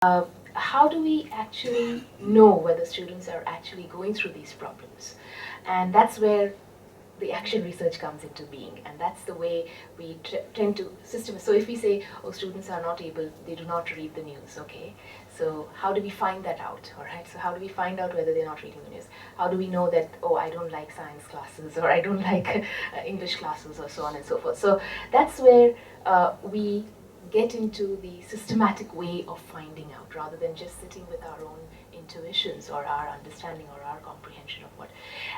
How do we actually know whether students are actually going through these problems? And that's where the action research comes into being, and that's the way we tend to system. So if we say, oh, students are not able, they do not read the news, okay, so how do we find that out? All right, so how do we find out whether they're not reading the news? How do we know that, oh, I don't like science classes, or I don't like English classes, or so on and so forth? So that's where we get into the systematic way of finding out, rather than just sitting with our own intuitions or our understanding or our comprehension of what.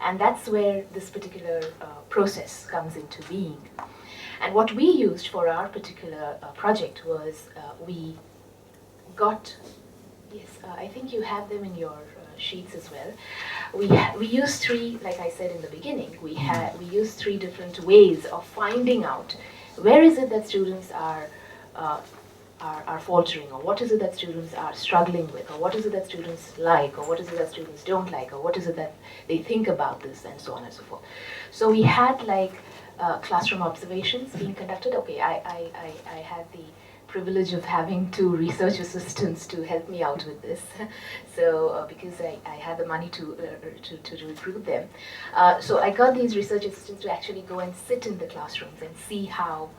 And that's where this particular process comes into being. And what we used for our particular project was we got, yes, I think you have them in your sheets as well. We used three, like I said in the beginning, we used three different ways of finding out where is it that students uh, are faltering, or what is it that students are struggling with, or what is it that students like, or what is it that students don't like, or what is it that they think about this, and so on and so forth. So we had like classroom observations being conducted. Okay, I had the privilege of having two research assistants to help me out with this. So because I had the money to recruit them, so I got these research assistants to actually go and sit in the classrooms and see how.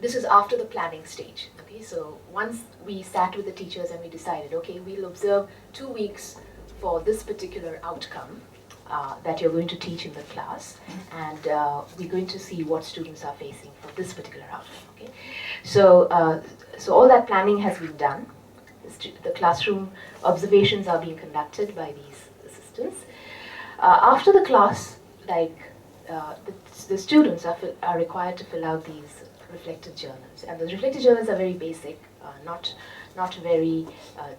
This is after the planning stage. Okay, so once we sat with the teachers and we decided, okay, we'll observe 2 weeks for this particular outcome that you're going to teach in the class, and we're going to see what students are facing for this particular outcome. Okay, so all that planning has been done. The classroom observations are being conducted by these assistants. After the class, like the students are required to fill out these reflective journals, and those reflective journals are very basic, not very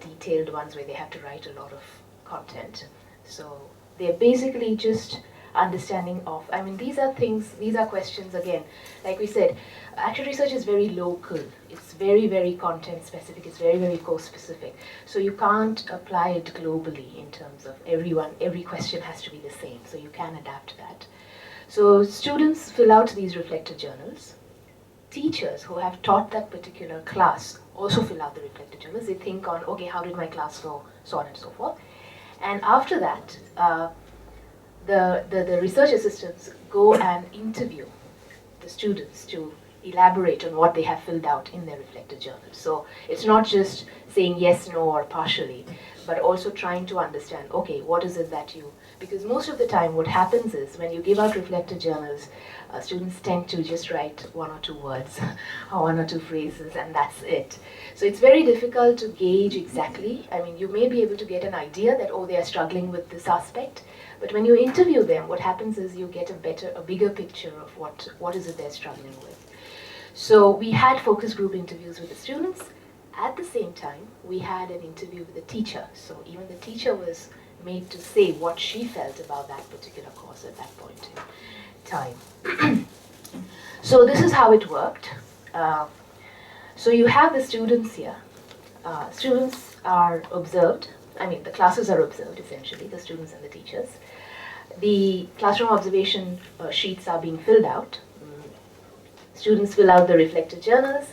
detailed ones where they have to write a lot of content. So they're basically just understanding of, I mean, these are questions, again, like we said, action research is very local, it's very content specific, it's very course specific, so you can't apply it globally in terms of every question has to be the same, so you can adapt that. So students fill out these reflective journals. Teachers who have taught that particular class also fill out the reflective journals. They think on, okay, how did my class go, so on and so forth. And after that, the research assistants go and interview the students to elaborate on what they have filled out in their reflective journals. So it's not just saying yes, no, or partially, but also trying to understand, okay, what is it that you, because most of the time what happens is when you give out reflective journals, students tend to just write one or two words or one or two phrases, and that's it. So it's very difficult to gauge exactly. I mean, you may be able to get an idea that, oh, they are struggling with this aspect, but when you interview them, what happens is you get a bigger picture of what is it they're struggling with. So we had focus group interviews with the students. At the same time, we had an interview with the teacher. So even the teacher was made to say what she felt about that particular course at that point in time. So this is how it worked. So you have the students here. Students are observed. I mean, the classes are observed, essentially, the students and the teachers. The classroom observation sheets are being filled out. Students fill out the reflective journals.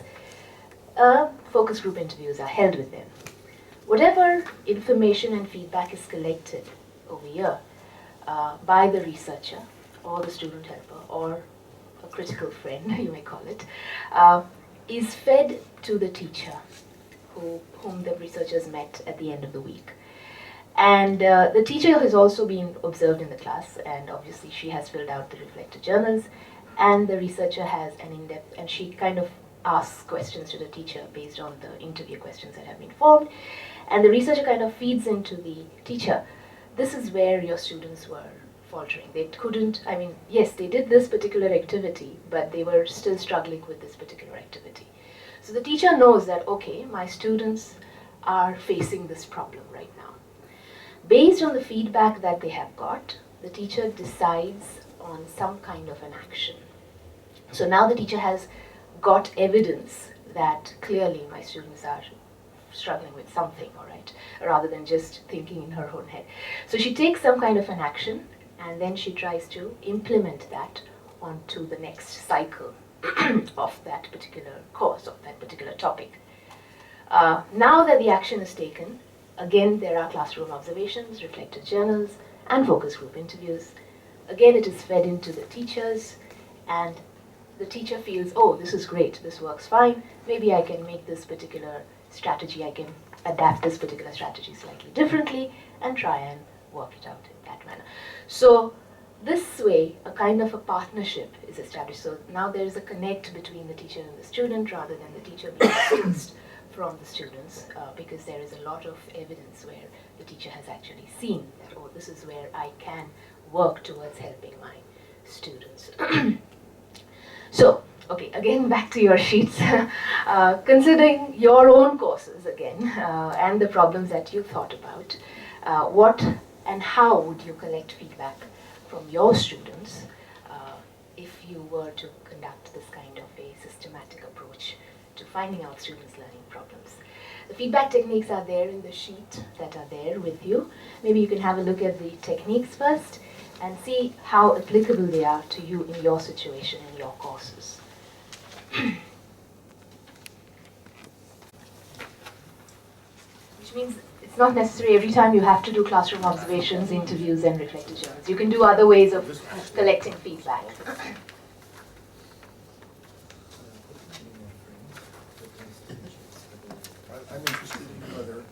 Focus group interviews are held with them. Whatever information and feedback is collected over here by the researcher or the student helper or a critical friend, you may call it, is fed to the teacher whom the researchers met at the end of the week. And the teacher has also been observed in the class, and obviously she has filled out the reflective journals, and the researcher has an in-depth, and she kind of asks questions to the teacher based on the interview questions that have been formed, and the researcher kind of feeds into the teacher, this is where your students were faltering. They couldn't, I mean, yes, they did this particular activity, but they were still struggling with this particular activity. So the teacher knows that, okay, my students are facing this problem right now. Based on the feedback that they have got, the teacher decides on some kind of an action. So now the teacher has got evidence that clearly my students are struggling with something, all right, rather than just thinking in her own head. So she takes some kind of an action, and then she tries to implement that onto the next cycle of that particular course, of that particular topic. Now that the action is taken, again there are classroom observations, reflected journals, and focus group interviews. Again, it is fed into the teachers, and the teacher feels, oh, this is great, this works fine, maybe I can make this particular strategy, I can adapt this particular strategy slightly differently and try and work it out in that manner. So this way, a kind of a partnership is established. So now there is a connect between the teacher and the student rather than the teacher being distanced from the students, because there is a lot of evidence where the teacher has actually seen that, oh, this is where I can work towards helping my students. So, okay, again back to your sheets. Considering your own courses again and the problems that you thought about, what and how would you collect feedback from your students if you were to conduct this kind of a systematic approach to finding out students' learning problems? The feedback techniques are there in the sheet that are there with you. Maybe you can have a look at the techniques first and see how applicable they are to you in your situation, in your courses. Which means it's not necessary every time you have to do classroom observations, interviews, and reflected journals. You can do other ways of collecting feedback. I'm interested in whether.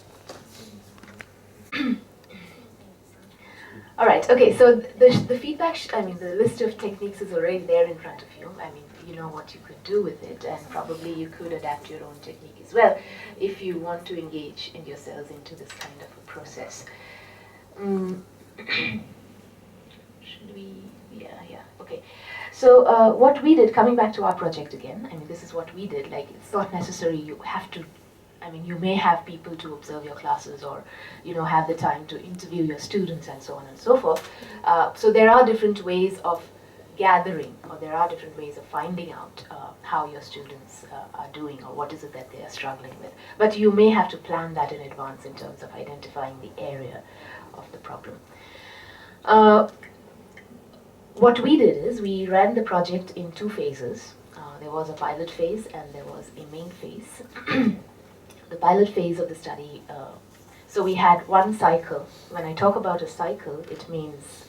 All right. Okay. So the feedback, the list of techniques is already there in front of you. I mean, you know what you could do with it, and probably you could adapt your own technique as well if you want to engage in yourselves into this kind of a process. Should we? Yeah. Okay. So what we did, coming back to our project again, I mean, this is what we did. Like, it's not necessary you have to. I mean, you may have people to observe your classes, or have the time to interview your students and so on and so forth. So there are different ways of gathering, or there are different ways of finding out how your students are doing, or what is it that they are struggling with. But you may have to plan that in advance in terms of identifying the area of the problem. What we did is we ran the project in two phases. There was a pilot phase and there was a main phase. The pilot phase of the study, so we had one cycle. When I talk about a cycle, it means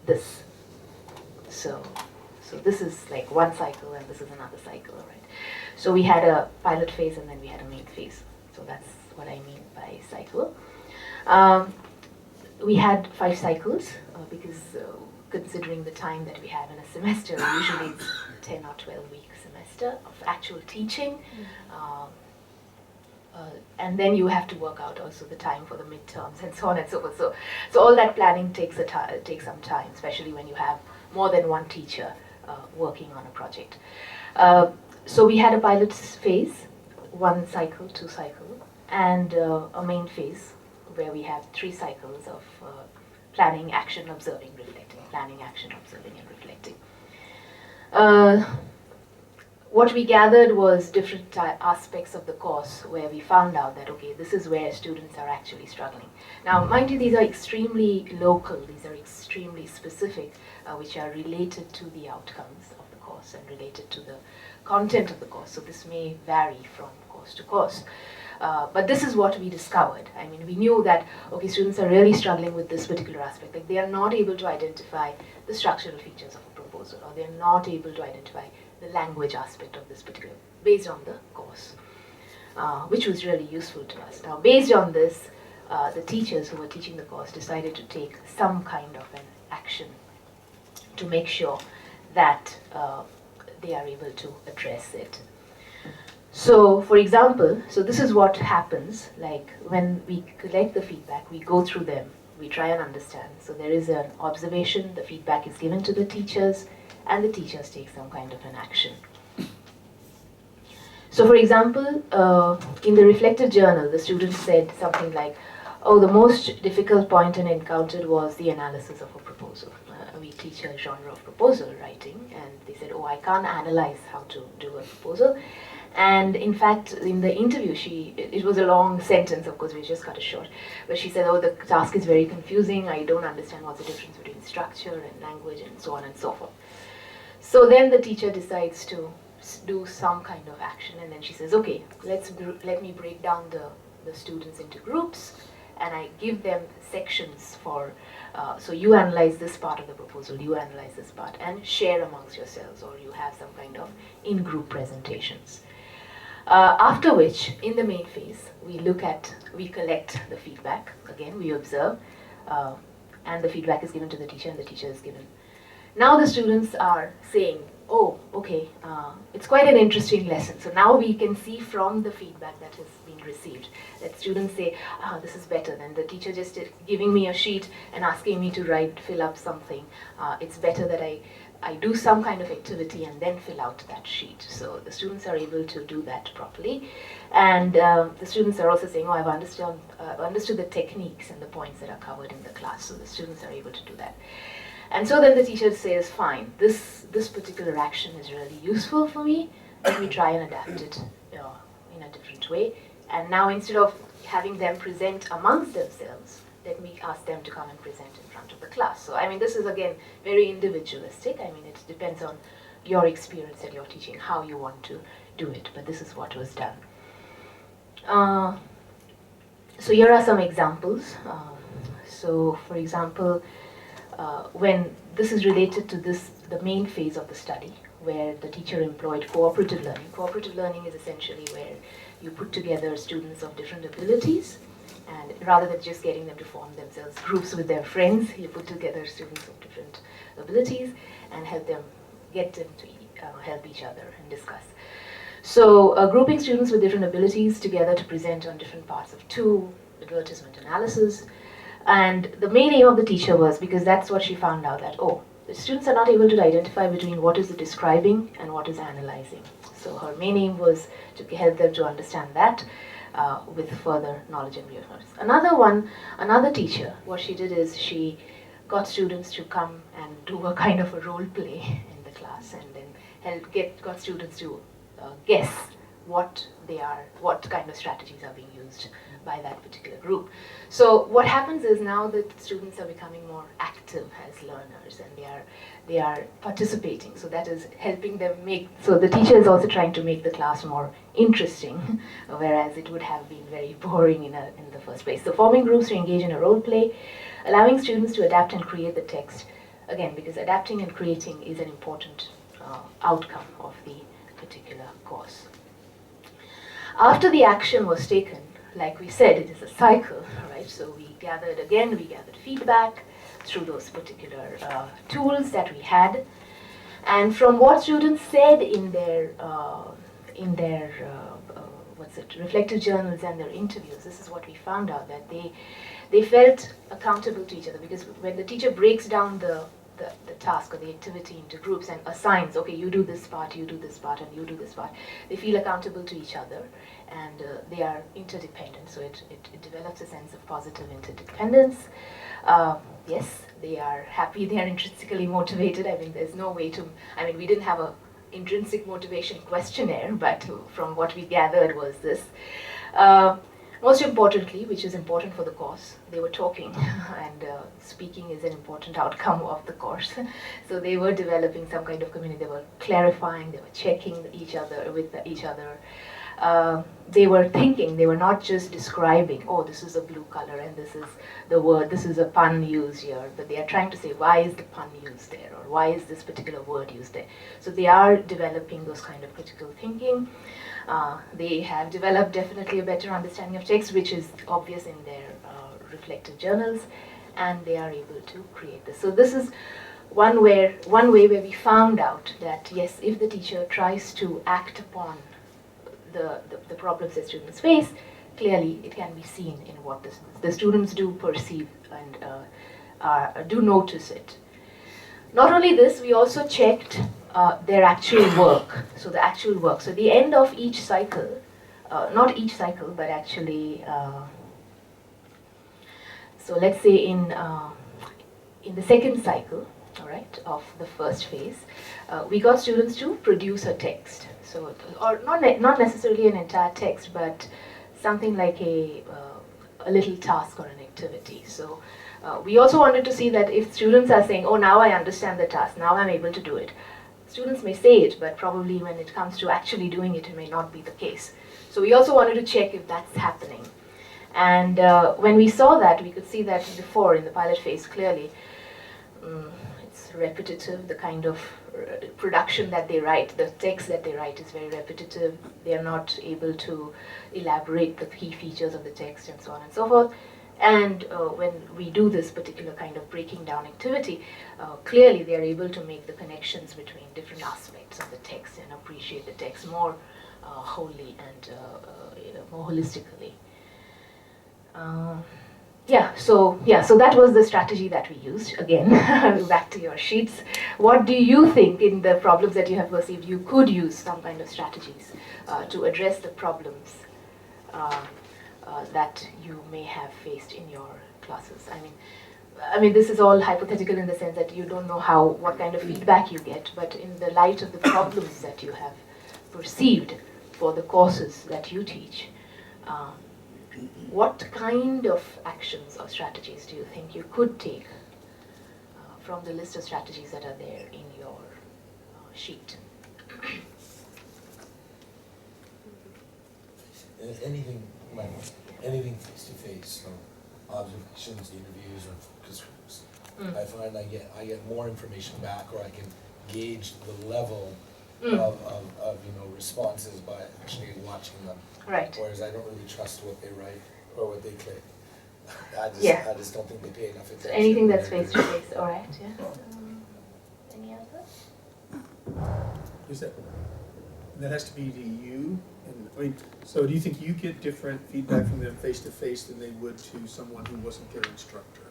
this. So this is like one cycle and this is another cycle, right? So we had a pilot phase and then we had a main phase. So that's what I mean by cycle. We had 5 cycles because considering the time that we have in a semester, usually it's 10 or 12 week semester of actual teaching. And then you have to work out also the time for the midterms and so on and so forth. So all that planning takes some time, especially when you have more than one teacher working on a project. So we had a pilot phase, 1 cycle, 2 cycle, and a main phase where we have 3 cycles of planning, action, observing, reflecting. Planning, action, observing, and reflecting. What we gathered was different aspects of the course where we found out that, okay, this is where students are actually struggling. Now, mind you, these are extremely local, these are extremely specific, which are related to the outcomes of the course and related to the content of the course. So this may vary from course to course. But this is what we discovered. I mean, we knew that, okay, students are really struggling with this particular aspect. Like, they are not able to identify the structural features of a proposal, or they're not able to identify the language aspect of this particular, based on the course, which was really useful to us. Now, based on this, the teachers who were teaching the course decided to take some kind of an action to make sure that they are able to address it. So, for example, so this is what happens, like when we collect the feedback, we go through them, we try and understand. So there is an observation, the feedback is given to the teachers, and the teachers take some kind of an action. So, for example, in the reflected journal, the student said something like, oh, the most difficult point I encountered was the analysis of a proposal. We teach a genre of proposal writing, and they said, oh, I can't analyze how to do a proposal. And in fact, in the interview, it was a long sentence, of course, we just cut it short, but she said, oh, the task is very confusing, I don't understand what's the difference between structure and language and so on and so forth. So then the teacher decides to do some kind of action, and then she says, okay, let me break down the students into groups, and I give them sections for, so you analyze this part of the proposal, you analyze this part, and share amongst yourselves, or you have some kind of in-group presentations. After which, in the main phase, we collect the feedback. Again, we observe, and the feedback is given to the teacher, and the teacher is given. Now the students are saying, oh, okay, it's quite an interesting lesson. So now we can see from the feedback that has been received that students say, this is better than the teacher just giving me a sheet and asking me to fill up something. It's better that I do some kind of activity and then fill out that sheet. So the students are able to do that properly. And the students are also saying, oh, I've understood the techniques and the points that are covered in the class. So the students are able to do that. And so then the teacher says, fine, this particular action is really useful for me. Let me try and adapt it in a different way. And now instead of having them present amongst themselves, let me ask them to come and present in front of the class. So I mean, this is again very individualistic. I mean, it depends on your experience and your teaching, how you want to do it. But this is what was done. So here are some examples. So for example, when this is related to the main phase of the study, where the teacher employed cooperative learning. Cooperative learning is essentially where you put together students of different abilities, and rather than just getting them to form themselves groups with their friends, you put together students of different abilities and get them to help each other and discuss. So grouping students with different abilities together to present on different parts of advertisement analysis. And the main aim of the teacher was, because that's what she found out, that, oh, the students are not able to identify between what is the describing and what is analyzing. So her main aim was to help them to understand that with further knowledge and reassurance. Another teacher, what she did is she got students to come and do a kind of a role play in the class, and then got students to guess what kind of strategies are being used by that particular group. So what happens is now that students are becoming more active as learners, and they are participating. So that is helping them so the teacher is also trying to make the class more interesting, whereas it would have been very boring in the first place. So forming groups to engage in a role play, allowing students to adapt and create the text. Again, because adapting and creating is an important outcome of the particular course. After the action was taken, like we said, it is a cycle, right? So we gathered feedback through those particular tools that we had. And from what students said in their reflective journals and their interviews, this is what we found out, that they felt accountable to each other, because when the teacher breaks down the task or the activity into groups and assigns, okay, you do this part, you do this part, and you do this part, they feel accountable to each other, and they are interdependent. So it develops a sense of positive interdependence. Yes, they are happy, they are intrinsically motivated. I mean, there's no way we didn't have a intrinsic motivation questionnaire, but from what we gathered was this. Most importantly, which is important for the course, they were talking, and speaking is an important outcome of the course. So they were developing some kind of community. They were clarifying, they were checking with each other. They were thinking, they were not just describing, oh, this is a blue color and this is the word, this is a pun used here, but they are trying to say, why is the pun used there, or why is this particular word used there? So they are developing those kind of critical thinking. They have developed definitely a better understanding of text, which is obvious in their reflective journals, and they are able to create this. So this is one way where we found out that, yes, if the teacher tries to act upon the problems that students face, clearly it can be seen in what the students do perceive and do notice it. Not only this, we also checked their actual work. So the actual work. So the end of each cycle, not each cycle, but actually, so let's say in the second cycle, all right, of the first phase, we got students to produce a text. So, or not necessarily an entire text, but something like a little task or an activity. So we also wanted to see that if students are saying, oh, now I understand the task, now I'm able to do it, students may say it, but probably when it comes to actually doing it, it may not be the case. So we also wanted to check if that's happening. And when we saw that, we could see that before in the pilot phase clearly. It's repetitive, the kind of production that they write, the text that they write is very repetitive. They are not able to elaborate the key features of the text and so on and so forth. And when we do this particular kind of breaking down activity, clearly they are able to make the connections between different aspects of the text and appreciate the text more wholly and more holistically. So that was the strategy that we used. Again, back to your sheets. What do you think in the problems that you have perceived you could use some kind of strategies to address the problems that you may have faced in your classes? I mean, this is all hypothetical in the sense that you don't know what kind of feedback you get, but in the light of the problems that you have perceived for the courses that you teach, what kind of actions or strategies do you think you could take from the list of strategies that are there in your sheet? Anything face to face, so observations, interviews, or focus groups. I find I get more information back, or I can gauge the level of responses by actually watching them. Right. Whereas I don't really trust what they write or what they click. I just don't think they pay enough attention. So anything that's face to face, all right. Yeah. Any other? Is that has to be to you? And so do you think you get different feedback from them face to face than they would to someone who wasn't their instructor?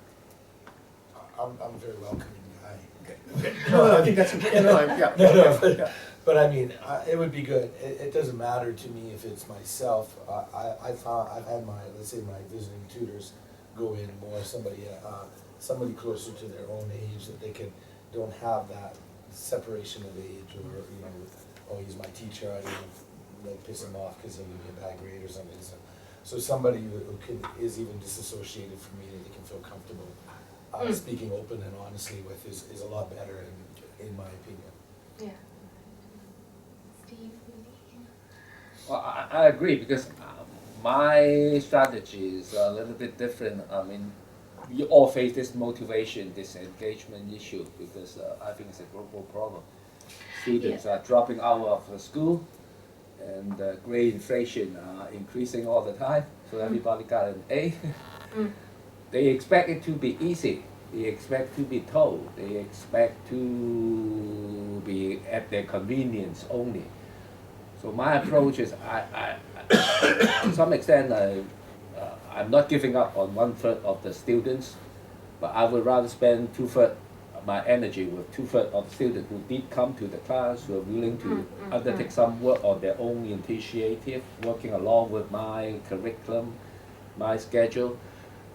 I'm a very welcoming guy. Okay. No, I think that's important. But I mean, it would be good. It doesn't matter to me if it's myself. I've had let's say my visiting tutors go in more somebody closer to their own age that they don't have that separation of age, or oh, he's my teacher, I don't piss him off because he'll give me a bad grade or something. So somebody who is even disassociated from me, that they can feel comfortable speaking open and honestly with is a lot better in my opinion. Yeah. Steve? Well, I agree, because my strategy is a little bit different. I mean, we all face this motivation, this engagement issue, because I think it's a global problem. Students are dropping out of school, and grade inflation increasing all the time, so everybody got an A. They expect it to be easy. They expect to be told. They expect to be at their convenience only. So my approach is, to some extent, I'm not giving up on 1/3 of the students, but I would rather spend 2/3 of my energy with 2/3 of students who did come to the class, who are willing to undertake some work on their own initiative, working along with my curriculum, my schedule.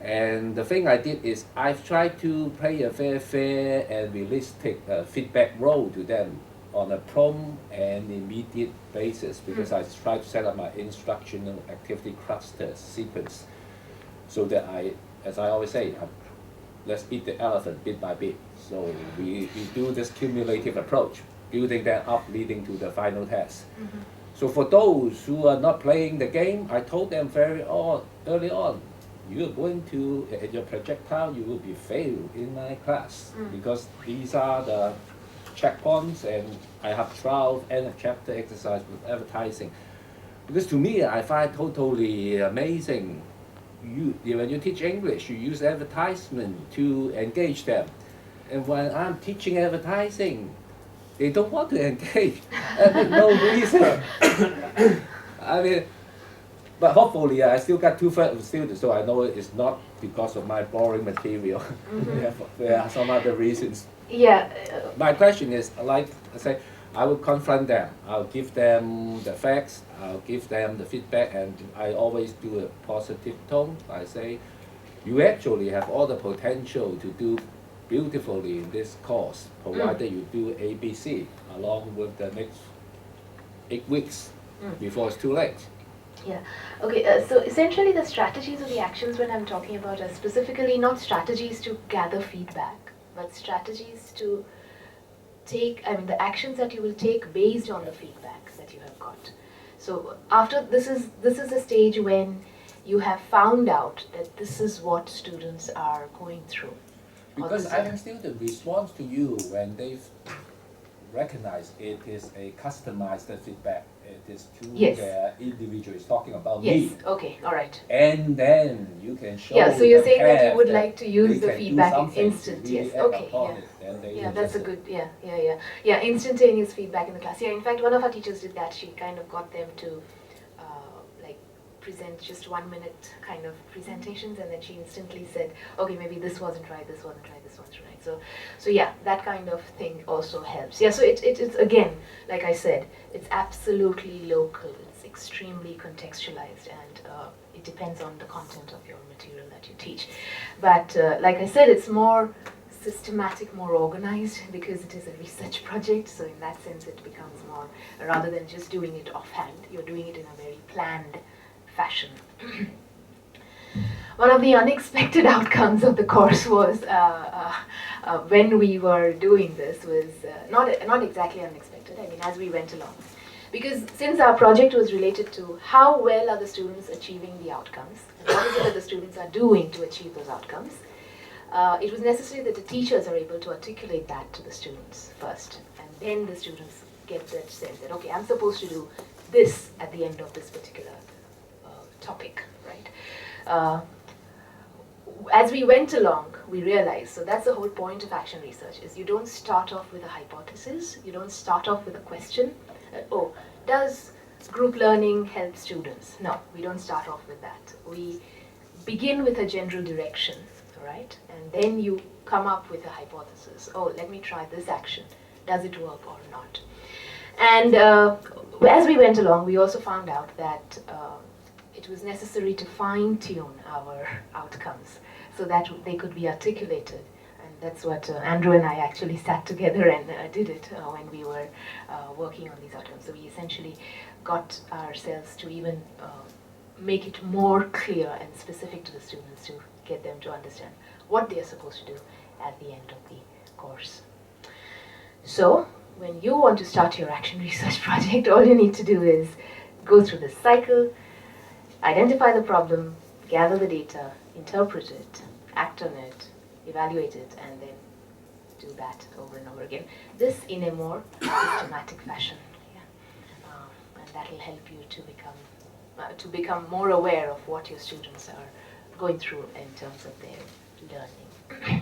And the thing I did is I've tried to play a very fair and realistic feedback role to them on a prompt and immediate basis, because I try to set up my instructional activity cluster sequence so that as I always say, let's eat the elephant bit by bit. So we do this cumulative approach, building that up, leading to the final test. So for those who are not playing the game, I told them early on, you are going to, at your projectile, you will be failed in my class, because these are the checkpoints, and I have 12 end of chapter exercise with advertising. Because to me, I find totally amazing. When you teach English, you use advertisement to engage them. And when I'm teaching advertising, they don't want to engage. And no reason. I mean, but hopefully I still got 2/3 of the students, so I know it's not because of my boring material. There are some other reasons. Yeah. My question is, like I say, I will confront them. I'll give them the facts. I'll give them the feedback, and I always do a positive tone. I say, you actually have all the potential to do beautifully in this course, provided you do ABC along with the next 8 weeks before it's too late. Yeah. Okay. So essentially, the strategies or the actions when I'm talking about are specifically not strategies to gather feedback, but strategies take, I mean, the actions that you will take based on the feedback that you have got. So after this is a stage when you have found out that this is what students are going through. Because I think student responds to you when they recognize it is a customized feedback. It is to Yes. the individual is talking about Yes, me. okay, all right. And then you can show Yeah, so you're the saying that you parent would like to use they the can do feedback in something to instant, really yes, act okay, upon yeah. it, then they Yeah, will that's a just, good, yeah, instantaneous feedback in the class. Yeah, in fact, one of our teachers did that. She kind of got them to like present just 1 minute kind of presentations, and then she instantly said, okay, maybe this wasn't right, this wasn't right, this wasn't right. So yeah, that kind of thing also helps. Yeah, so it's again, like I said, it's absolutely local. It's extremely contextualized, and it depends on the content of your material that you teach. But like I said, it's more systematic, more organized, because it is a research project. So in that sense, it becomes more, rather than just doing it offhand, you're doing it in a very planned fashion. One of the unexpected outcomes of the course was when we were doing this was not exactly unexpected. I mean, as we went along, because since our project was related to how well are the students achieving the outcomes, and what is it that the students are doing to achieve those outcomes, it was necessary that the teachers are able to articulate that to the students first, and then the students get that sense that, okay, I'm supposed to do this at the end of this particular topic, right? As we went along, we realized, so that's the whole point of action research, is you don't start off with a hypothesis, you don't start off with a question, oh, does group learning help students? No, we don't start off with that. We begin with a general direction, right? And then you come up with a hypothesis. Oh, let me try this action. Does it work or not? And as we went along, we also found out that it was necessary to fine-tune our outcomes so that they could be articulated. And that's what Andrew and I actually sat together and did it when we were working on these outcomes. So we essentially got ourselves to even make it more clear and specific to the students to get them to understand what they are supposed to do at the end of the course. So when you want to start your action research project, all you need to do is go through this cycle, identify the problem, gather the data, interpret it, act on it, evaluate it, and then do that over and over again. This in a more systematic fashion, yeah. And that will help you to become more aware of what your students are going through in terms of their learning.